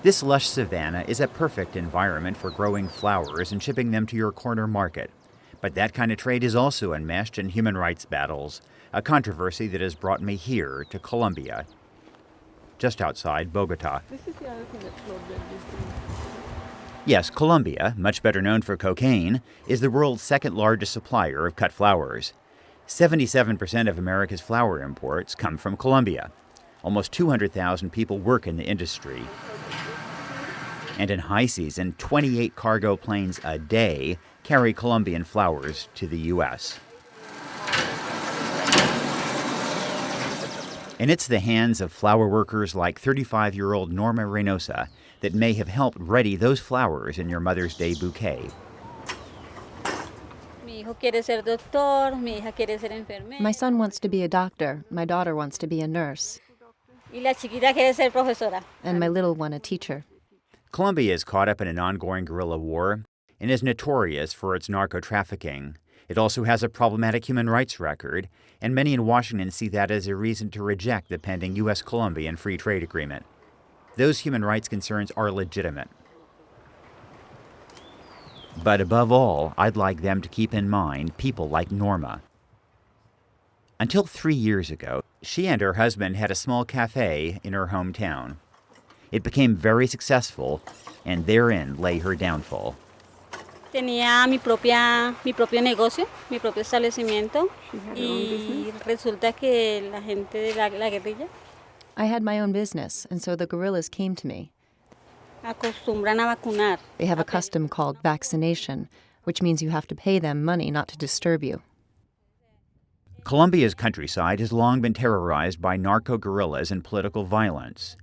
This lush savanna is a perfect environment for growing flowers and shipping them to your corner market. But that kind of trade is also enmeshed in human rights battles, a controversy that has brought me here to Colombia, just outside Bogota. This is the other thing that flowed in this thing. Yes, Colombia, much better known for cocaine, is the world's second largest supplier of cut flowers. 77% of America's flower imports come from Colombia. Almost 200,000 people work in the industry. And in high season, 28 cargo planes a day carry Colombian flowers to the U.S. And it's the hands of flower workers like 35-year-old Norma Reynosa that may have helped ready those flowers in your Mother's Day bouquet. My son wants to be a doctor. My daughter wants to be a nurse. And my little one a teacher. Colombia is caught up in an ongoing guerrilla war and is notorious for its narco-trafficking. It also has a problematic human rights record, and many in Washington see that as a reason to reject the pending U.S.-Colombian free trade agreement. Those human rights concerns are legitimate. But above all, I'd like them to keep in mind people like Norma. Until 3 years ago, she and her husband had a small cafe in her hometown. It became very successful, and therein lay her downfall. Tenía mi propio negocio, mi propio establecimiento, y resulta que la gente de la guerrilla I had my own business, and so the guerrillas came to me. acostumbran a vacunar. They have a custom called vaccination, which means you have to pay them money not to disturb you. Colombia's countryside has long been terrorized by narco-guerrillas and political violence.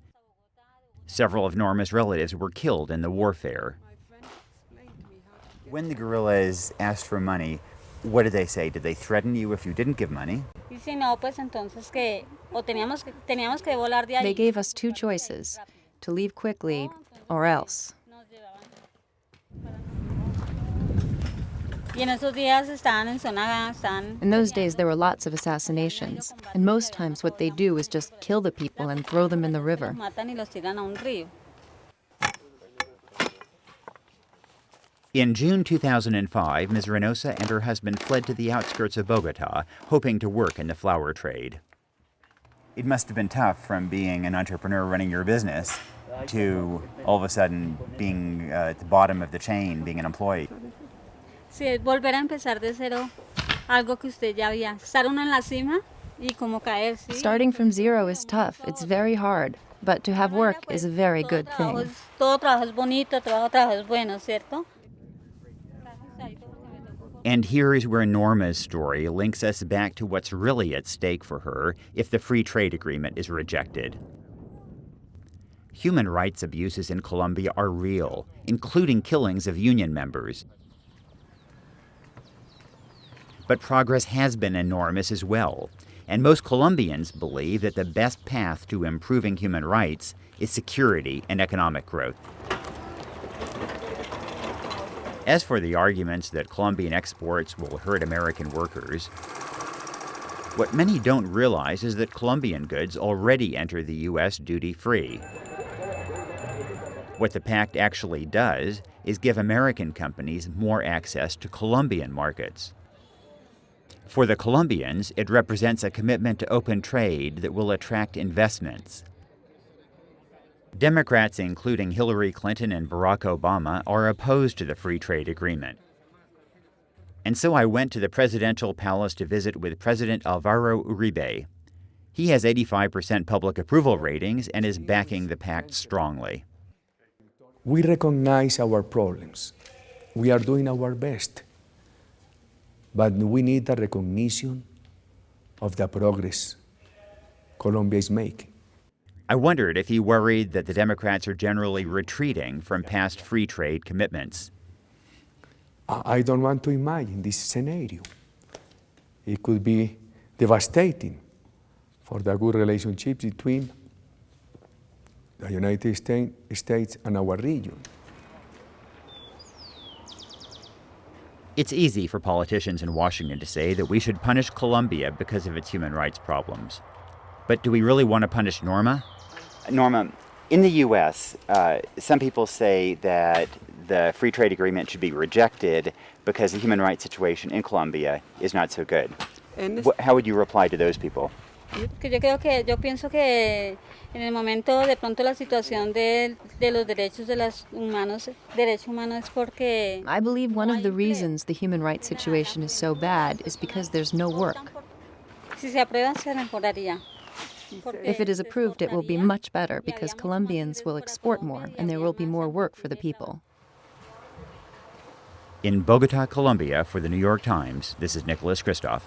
Several of Norma's relatives were killed in the warfare. When the guerrillas asked for money, what did they say? Did they threaten you if you didn't give money? Dice, no, pues entonces que o teníamos que volar de ahí. They gave us two choices, to leave quickly or else. Y en esos días estaban en zona. In those days, there were lots of assassinations, and most times what they do is just kill the people and throw them in the river. Matan y los tiran a un río. In June 2005, Ms. Reynosa and her husband fled to the outskirts of Bogota, hoping to work in the flower trade. It must have been tough from being an entrepreneur running your business to all of a sudden being at the bottom of the chain, being an employee. Sí, es volver a empezar de cero, algo que usted ya había. Estar uno en la cima y como caer, sí. Starting from zero is tough. It's very hard. But to have work is a very good thing. Todo trabajo es bonito, todo trabajo es bueno, ¿cierto? And here is where Norma's story links us back to what's really at stake for her if the free trade agreement is rejected. Human rights abuses in Colombia are real, including killings of union members. But progress has been enormous as well, and most Colombians believe that the best path to improving human rights is security and economic growth. As for the arguments that Colombian exports will hurt American workers, what many don't realize is that Colombian goods already enter the U.S. duty-free. What the pact actually does is give American companies more access to Colombian markets. For the Colombians, it represents a commitment to open trade that will attract investments. Democrats, including Hillary Clinton and Barack Obama, are opposed to the free trade agreement. And so I went to the presidential palace to visit with President Alvaro Uribe. He has 85% public approval ratings and is backing the pact strongly. We recognize our problems. We are doing our best. But we need the recognition of the progress Colombia is making. I wondered if he worried that the Democrats are generally retreating from past free trade commitments. I don't want to imagine this scenario. It could be devastating for the good relationships between the United States and our region. It's easy for politicians in Washington to say that we should punish Colombia because of its human rights problems. But do we really want to punish Norma? Norma, In the U.S., some people say that the free trade agreement should be rejected because the human rights situation in Colombia is not so good. En How would you reply to those people? Que yo pienso que en el momento de pronto la situación de los derechos de los humanos, derechos humanos es porque I believe one of the reasons the human rights situation is so bad is because there's no work. si se aprueba se mejoraría. If it is approved, it will be much better because Colombians will export more and there will be more work for the people. In Bogota, Colombia, for the New York Times, this is Nicholas Kristof.